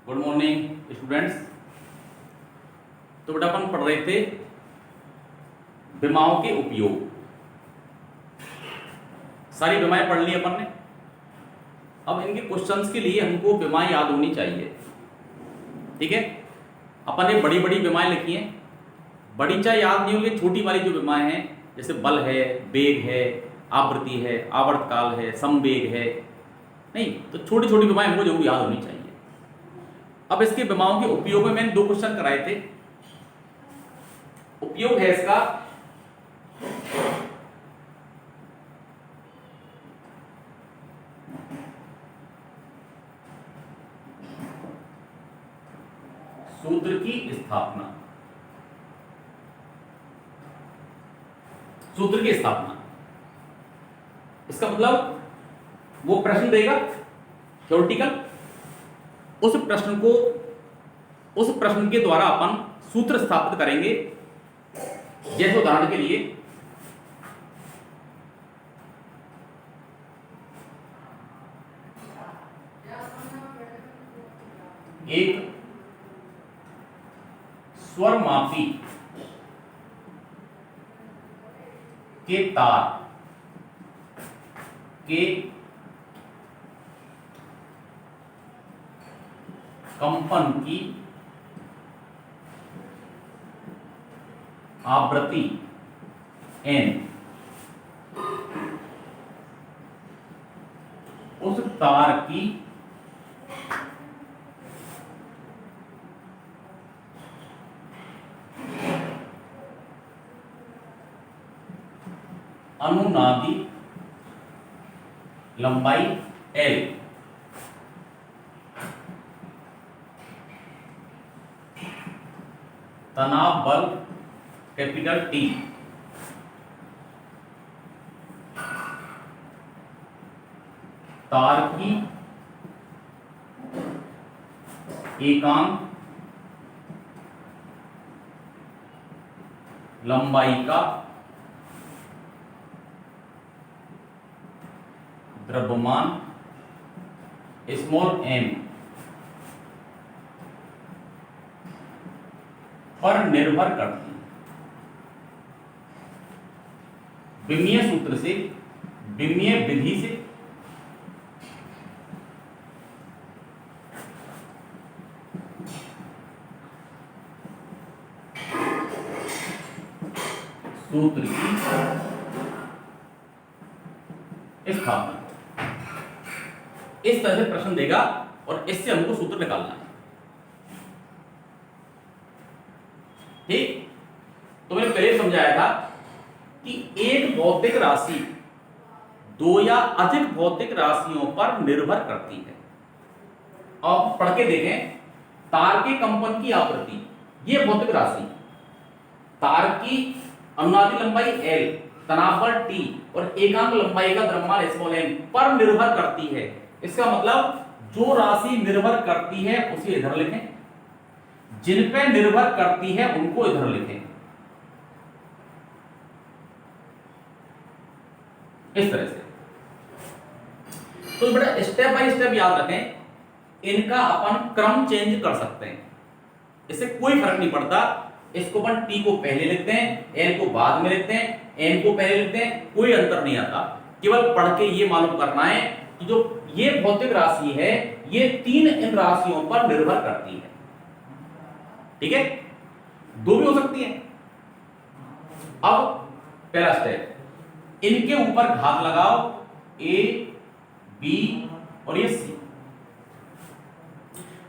Good morning students. तो बेटा अपन पढ़ रहे थे विमाओं के उपयोग। सारी विमाएं पढ़ ली अपन ने। अब इनके क्वेश्चंस के लिए हमको विमाएं याद होनी चाहिए। ठीक है, अपन ने बड़ी बड़ी विमाएं लिखी हैं। बड़ी चाहे याद नहीं होगी, छोटी वाली जो विमाएं हैं जैसे बल है, वेग है, आवृत्ति है, आवर्तकाल है, समवेग है, नहीं तो छोटी छोटी विमाएं हमको जरूर याद होनी चाहिए। अब इसके विमाओं के उपयोग में मैंने 2 क्वेश्चन कराए थे। उपयोग है इसका सूत्र की स्थापना। सूत्र की स्थापना इसका मतलब वो प्रश्न देगा थ्योरेटिकल, उस प्रश्न के द्वारा अपन सूत्र स्थापित करेंगे। जैसे उदाहरण के लिए एक स्वरमापी के तार के कंपन की आवृत्ति n, उस तार की अनुनादी लंबाई L, तनाव बल कैपिटल T, तार की एकांक लंबाई का द्रव्यमान स्मॉल m पर निर्भर करती है। विमीय सूत्र से, विमीय विधि से सूत्र की स्थापना। इस तरह से प्रश्न देगा और इससे हमको सूत्र निकालना है। ठीक, तो मैंने पहले समझाया था कि एक भौतिक राशि 2 या अधिक भौतिक राशियों पर निर्भर करती है। अब पढ़ के देखें, तार के कंपन की आवृत्ति, यह भौतिक राशि तार की अनुनादी लंबाई L, तनाव बल T और एकांक लंबाई का द्रव्यमान स्मॉल m पर निर्भर करती है। इसका मतलब जो राशि निर्भर करती है उसे इधर लिखें, जिन पे निर्भर करती है उनको इधर लिखें। इस तरह से तो बेटा स्टेप बाय स्टेप याद रखें, इनका अपन क्रम चेंज कर सकते हैं, इससे कोई फर्क नहीं पड़ता। इसको अपन T को पहले लिखते हैं, N को बाद में लिखते हैं, N को पहले लिखते हैं, कोई अंतर नहीं आता। केवल पढ़ के ये मालूम करना है कि जो ये भौतिक राशि है ये 3 इन राशियों पर निर्भर करती है। ठीक है, 2 भी हो सकती है। अब पहला स्टेप, इनके ऊपर घात लगाओ, A, B और ये C।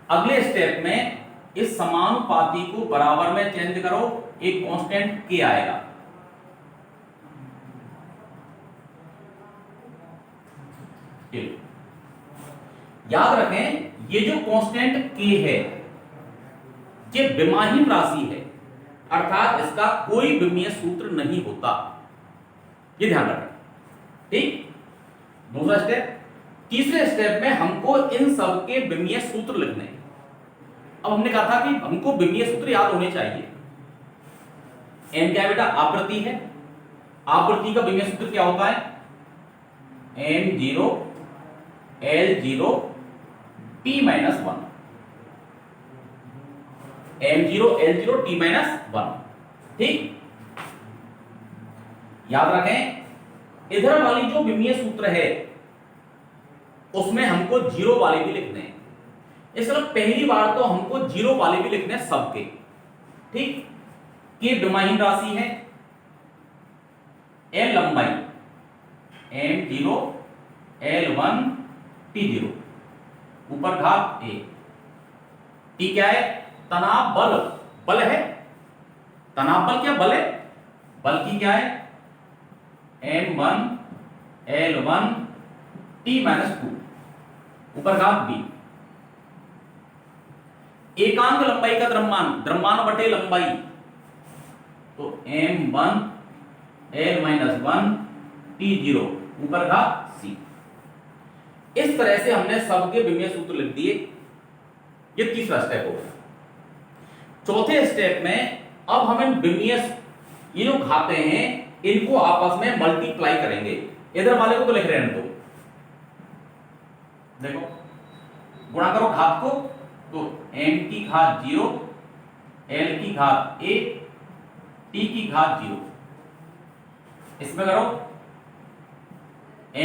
अगले स्टेप में इस समानुपाती को बराबर में चेंज करो, एक कांस्टेंट K आएगा। याद रखें ये जो कांस्टेंट K है ये विमाहीन राशि है, अर्थात इसका कोई विमीय सूत्र नहीं होता, ये ध्यान रखें। ठीक, दूसरा स्टेप। तीसरे स्टेप में हमको इन सब के विमीय सूत्र लिखने हैं। अब हमने कहा था कि हमको विमीय सूत्र याद होने चाहिए। m क्या बेटा? आवृत्ति है। आवृत्ति का विमीय सूत्र क्या होता है? m0 L0 T-1। m0 l0 t minus 1। ठीक, याद रखें इधर वाली जो विमीय सूत्र है उसमें हमको जीरो वाले भी लिखने हैं। इसलिए पहली बार तो हमको जीरो वाले भी लिखने हैं सबके। ठीक, के विमाहीन राशि है, m लंबाई m0 l1 t0, ऊपर घात a, t क्या है, तनाव बल, बल है, तनाव बल क्या बल है, बल की क्या है m1 l1 t माइनस 2, ऊपर घात b। एकांक लंबाई का द्रव्यमान, द्रव्यमान बटे लंबाई, तो m1 l माइनस 1 t0, ऊपर घात c। इस तरह से हमने सबके विमीय सूत्र लिख दिए। ये तीसरा स्टेप हो गया। चौथे स्टेप में अब हम विमीय ये जो घाते हैं इनको आपस में मल्टीप्लाई करेंगे। इधर वाले को तो लिख रहे हैं, देखो गुणा करो घात को, तो m की घात 0 l की घात a t की घात 0, इसमें करो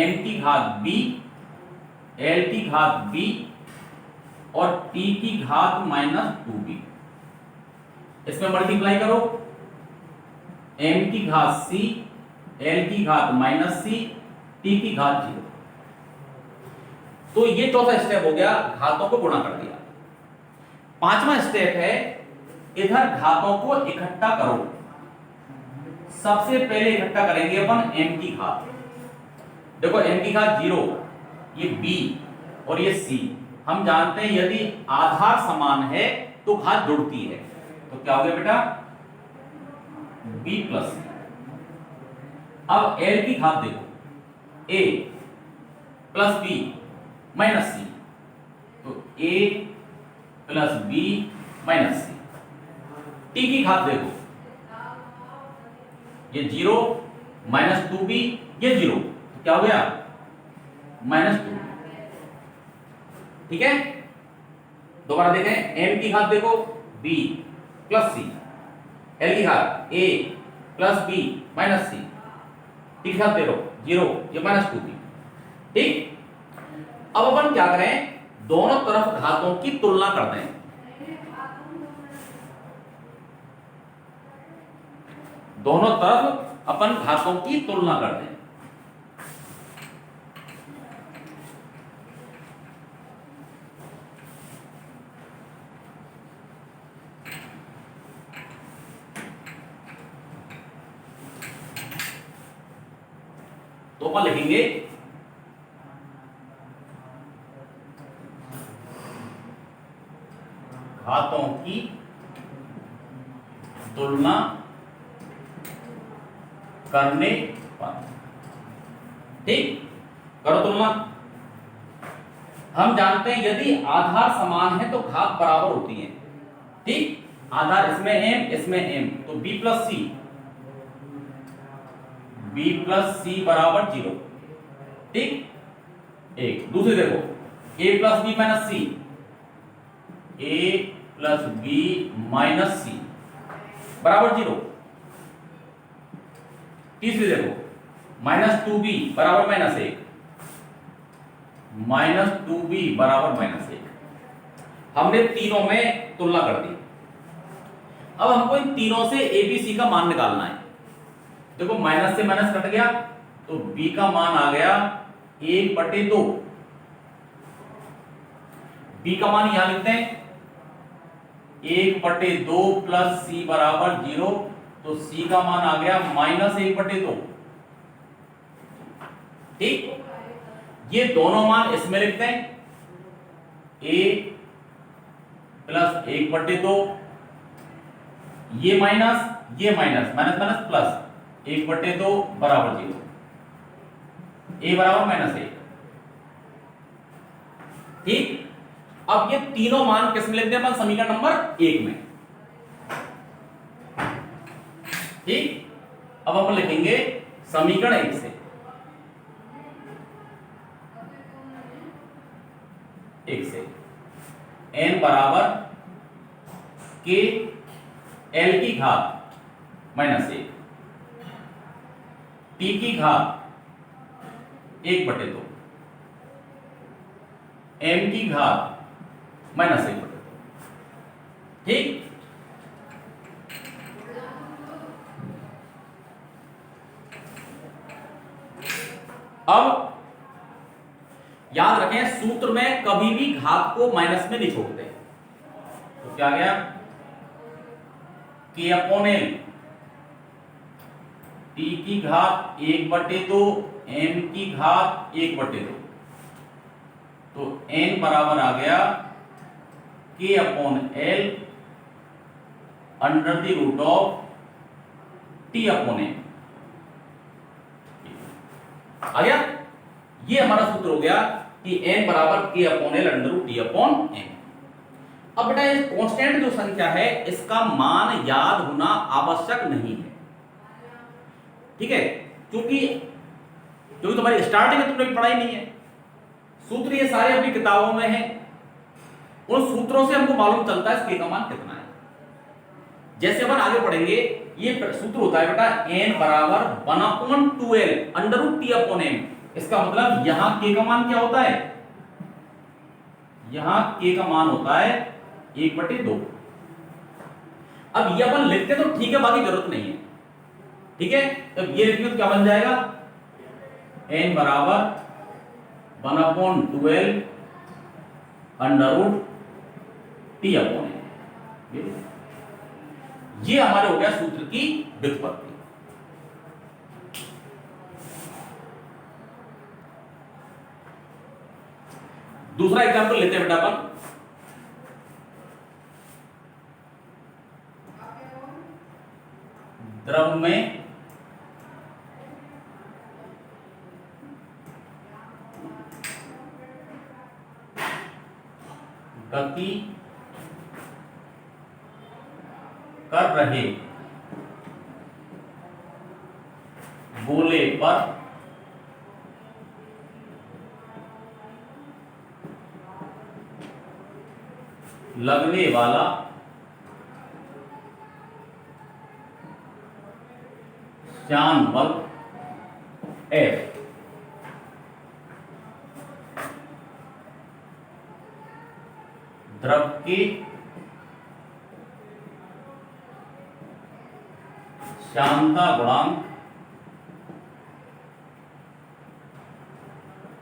m की घात b l की घात b और t की घात माइनस 2b, इसमें मल्टीप्लाई करो m की घात c l की घात माइनस c t की घात 0। तो ये चौथा स्टेप हो गया, घातों को गुणा कर दिया। पांचवा स्टेप है इधर घातों को इकट्ठा करो। सबसे पहले इकट्ठा करेंगे अपन m की घात। देखो m की घात 0, ये b और ये c, हम जानते हैं यदि आधार समान है तो घात जुड़ती है, तो क्या हो गया बेटा b प्लस c। अब l की घात देखो, a plus b minus c, तो a plus b minus c। t की घात देखो, ये 0 माइनस 2b, ये 0, तो क्या हो गया माइनस 2। ठीक है, दोबारा देखें, m की घात देखो b प्लस c, l की घात a plus b minus c, t की घात देखो 0, ये माइनस 2b। ठीक, अब अपन क्या करें, दोनों तरफ घातों की तुलना करते हैं। दोनों तरफ अपन घातों की तुलना करते हैं। तो अपन लिखेंगे घातों की तुलना करने पर। ठीक, करो तुलना। हम जानते हैं यदि आधार समान है तो घात बराबर होती है। ठीक, आधार इसमें m इसमें m, तो b प्लस c बराबर 0। ठीक, एक दूसरी देखो, a plus b minus c, a plus b minus c बराबर 0। तीसरी देखो, माइनस 2b बराबर माइनस 1, माइनस 2b बराबर माइनस 1। हमने तीनों में तुलना कर दी। अब हमको इन तीनों से a b c का मान निकालना है। देखो माइनस से माइनस कट गया, तो b का मान आ गया 1/2। b का मान यहां लिखते हैं 1/2 प्लस c बराबर 0, तो c का मान आ गया माइनस 1/2। ठीक, ये दोनों मान इसमें लिखते हैं, a प्लस 1/2, ये माइनस माइनस माइनस प्लस 1/2 बराबर 0, a बराबर माइनस 1। ठीक, अब ये तीनों मान किस में लिखते हैं अपन, समीकरण नंबर 1 में। ठीक, अब अपन लिखेंगे समीकरण 1 से, n बराबर के एल की घात माइनस 1, टी की घात 1/2, एम की घात माइनस 1/2। ठीक, अब याद रखें सूत्र में कभी भी घात को माइनस में नहीं छोड़ते। तो क्या गया, के अपॉन एल, टी की घात 1/2, एम की घात 1/2, तो n बराबर आ गया के upon L under the root of T upon M. आ गया, ये हमारा सूत्र हो गया कि n बराबर के upon L under root T upon M. अब बेटा ये कांस्टेंट जो संख्या है इसका मान याद होना आवश्यक नहीं है, ठीक है, क्योंकि तुम्हारी स्टार्टिंग में तुमने पढ़ाई नहीं है, सूत्र ये सारे अपनी किताबों में हैं, उन सूत्रों से हमको मालूम चलता है इसके का मान कितना है। जैसे अपन आगे पढ़ेंगे, ये सूत्र होता है बेटा n बराबर 1/2l under root T upon M. इसका मतलब यहां k का मान क्या होता है, यहां k का मान होता है 1/2। अब ये अपन लिखते तो ठीक है, बाकी जरूरत नहीं है, ठीक है। तब ये लिखेंगे तो क्या बन जाएगा, n बराबर 1/2l under root T upon M. ये हमारे हो गया सूत्र की व्युत्पत्ति। दूसरा एग्जांपल लेते हैं बेटा अपन, द्रव में गति कर रहे गोले पर लगने वाला श्यान बल F द्रव के श्यानता गुणांक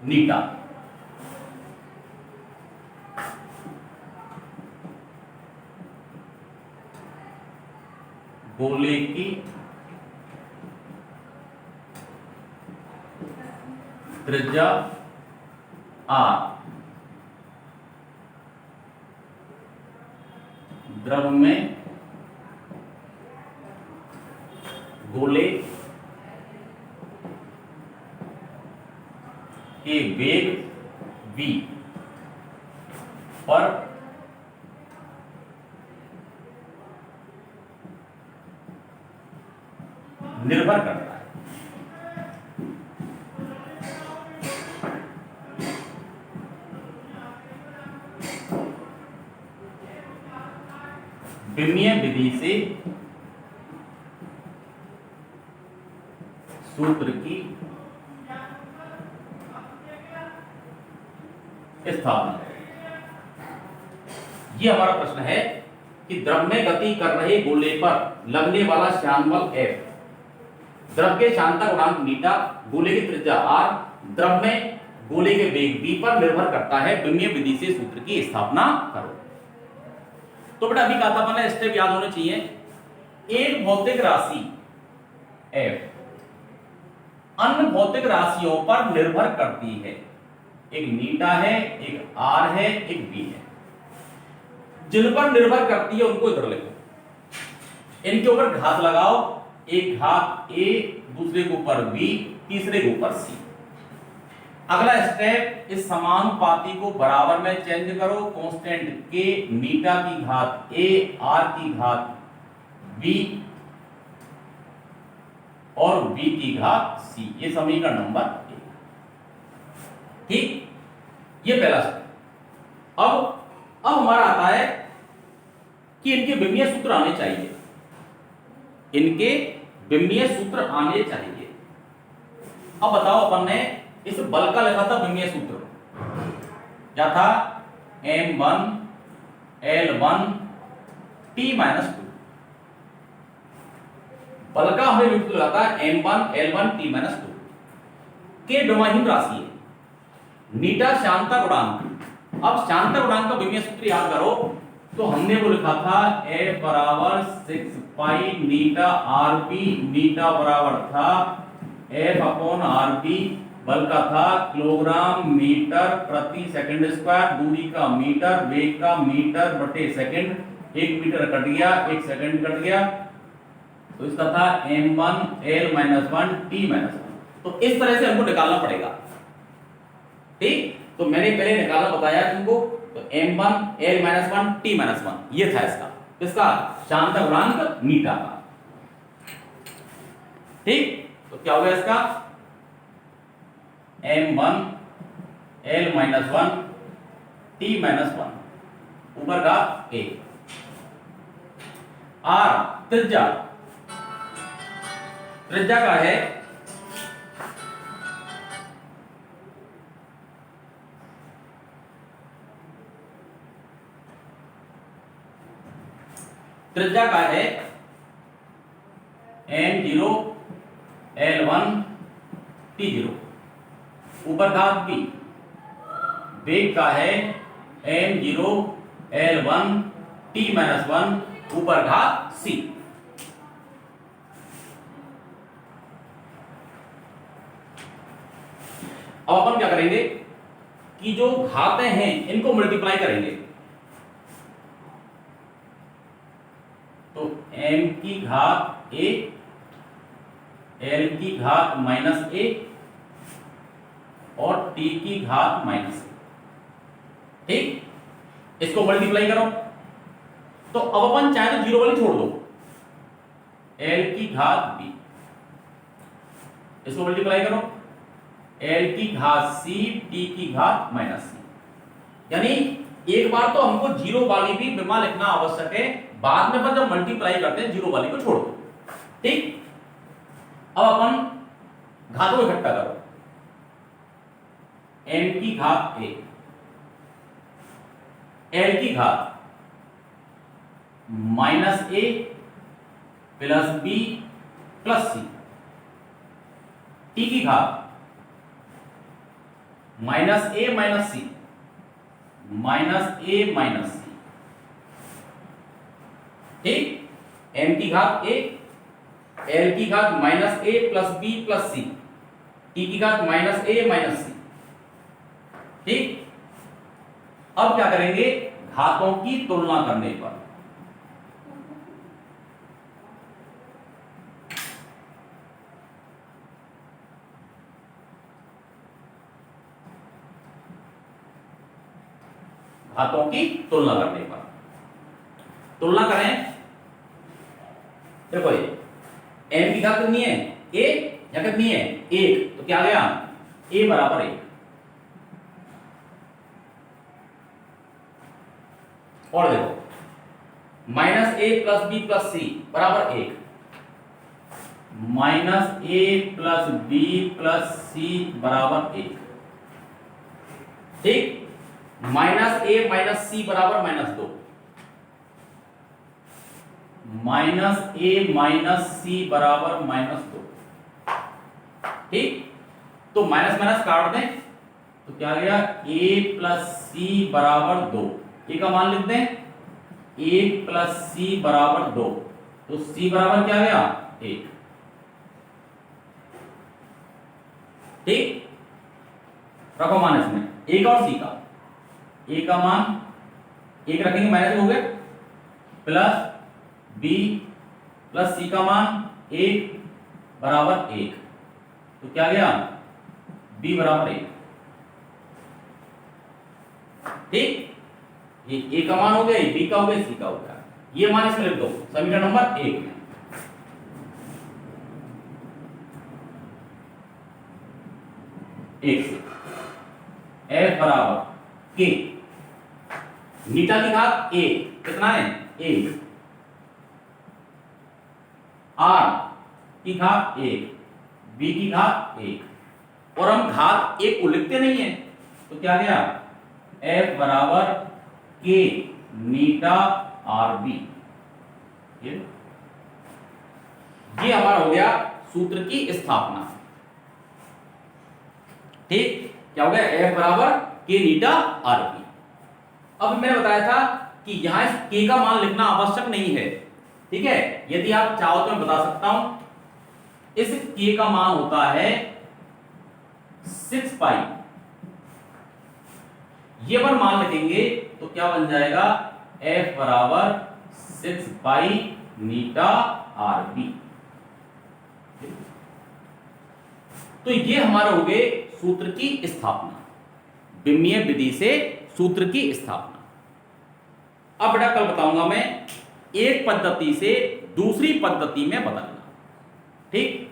नीटा गोले की त्रिज्या r, द्रव में गोले के वेग v पर निर्भर करता है। विमीय विधि से सूत्र की स्थापना। यह हमारा प्रश्न है कि द्रव में गति कर रहे गोले पर लगने वाला श्यान बल F, द्रव के श्यानता गुणांक नीटा, गोले की त्रिज्या r, द्रव में गोले के वेग v पर निर्भर करता है, विमीय विधि से सूत्र की स्थापना करो। तो बेटा अभी कहा था मैंने, स्टेप याद होने चाहिए। एक भौतिक राशि F अन्य भौतिक राशियों पर निर्भर करती है। एक नीटा है, एक r है, एक v है। जिन पर निर्भर करती है उनको इधर लिखो, इनके ऊपर घात लगाओ, एक घात a, दूसरे के ऊपर b, तीसरे के ऊपर c। अगला स्टेप, इस समानुपाती को बराबर में चेंज करो, कांस्टेंट k नीटा की घात a, r की घात b और v की घात c, ये समीकरण नंबर 1। ठीक, ये पहला स्टेप। अब हमारा आता है कि इनके विमीय सूत्र आने चाहिए, इनके विमीय सूत्र आने चाहिए। अब बताओ, अपन ने इस बल का लिखा था विमीय सूत्र, क्या था? m1 l1 t-2। बल का हमें सूत्र लगा था m1 l1 t-2 के विमाहीन राशि है नीटा श्यानता गुणांक। अब श्यानता गुणांक का विमीय सूत्र याद करो, तो हमने वो लिखा था F बराबर 6 पाई नीटा RP, नीटा बराबर था F अपॉन RP, बल का था किलोग्राम मीटर प्रति सेकंड स्क्वायर, दूरी का मीटर, वेग का मीटर बटे सेकंड, 1 मीटर कट गया, 1 सेकंड कट गया, तो इसका था m1 l-1 t-1। तो इस तरह से हमको निकालना पड़ेगा, ठीक? तो मैंने पहले निकालना बताया तुमको, तो m1 l-1 t-1 ये था इसका श्यानता गुणांक मीटा का, ठीक? तो क्या होगा इसका m1 l-1 t-1 ऊपर का a। r त्रिज्या का है m0 l1 t0 ऊपर घात b। वेग का है m0 l1 t-1 ऊपर घात c। अब अपन क्या करेंगे कि जो घातें हैं इनको मल्टीप्लाई करेंगे, तो m की घात a, l की घात -a और t की घात -a, ठीक? इसको मल्टीप्लाई करो, तो अब अपन चाहे तो जीरो वाली छोड़ दो, l की घात b, इसको मल्टीप्लाई करो, l की घात c, t की घात -c। यानी एक बार तो हमको जीरो वाली भी विमा लिखना आवश्यक है, बाद में जब मल्टीप्लाई करते हैं जीरो वाली को छोड़ दो, ठीक? अब अपन घातों को इकट्ठा करो, m की घात a, l की घात -a plus b plus c, t की घात -a - c -a - c, ठीक? m की घात a, l की घात -a plus b plus c, t की घात -a - c, ठीक? अब क्या करेंगे घातों की तुलना करने पर, घातों की तुलना करने पर तुलना करें, देखो ये m की घात कितनी है a या कितनी है 1, तो क्या आ गया a बराबर 1, और देखो -a plus b plus c बराबर 1, -a plus b plus c बराबर 1, ठीक? -a माइनस c बराबर -2, -a माइनस c बराबर -2, ठीक? तो माइनस माइनस काट दें, तो क्या आ गया a प्लस c बराबर 2, a का मान लिखते हैं, a प्लस c बराबर 2, तो c बराबर क्या आ गया 1, ठीक? रखो मान इसमें एक और c का, a का मान 1 रखेंगे माइनस हो गया, प्लस b प्लस c का मान 1 बराबर 1, तो क्या गया b बराबर 1, ठीक? ये a का मान हो गया, b का हो गया, c का हो गया, ये मान इसमें लिख दो समीकरण नंबर 1 में। एक से f बराबर k, नीटा की घात a कितना है 1, r की घात 1, b की घात 1, और हम घात 1 को लिखते नहीं है, तो क्या गया f बराबर k मीटा आर बी। ये हमारा हो गया सूत्र की स्थापना। ठीक, क्या हो गया f बराबर k नीटा आर बी। अब मैंने बताया था कि यहां इस k का मान लिखना आवश्यक नहीं है, ठीक है। यदि आप चाहो तो मैं बता सकता हूं, इस k का मान होता है 6 पाई। ये पर मान लिखेंगे तो क्या बन जाएगा f बराबर 6 पाई मीटा आर बी। तो ये हमारा हो गए सूत्र की स्थापना, विमीय विधि से सूत्र की स्थापना। अब बेटा कल बताऊंगा मैं एक पद्धति से दूसरी पद्धति में बदलना, ठीक।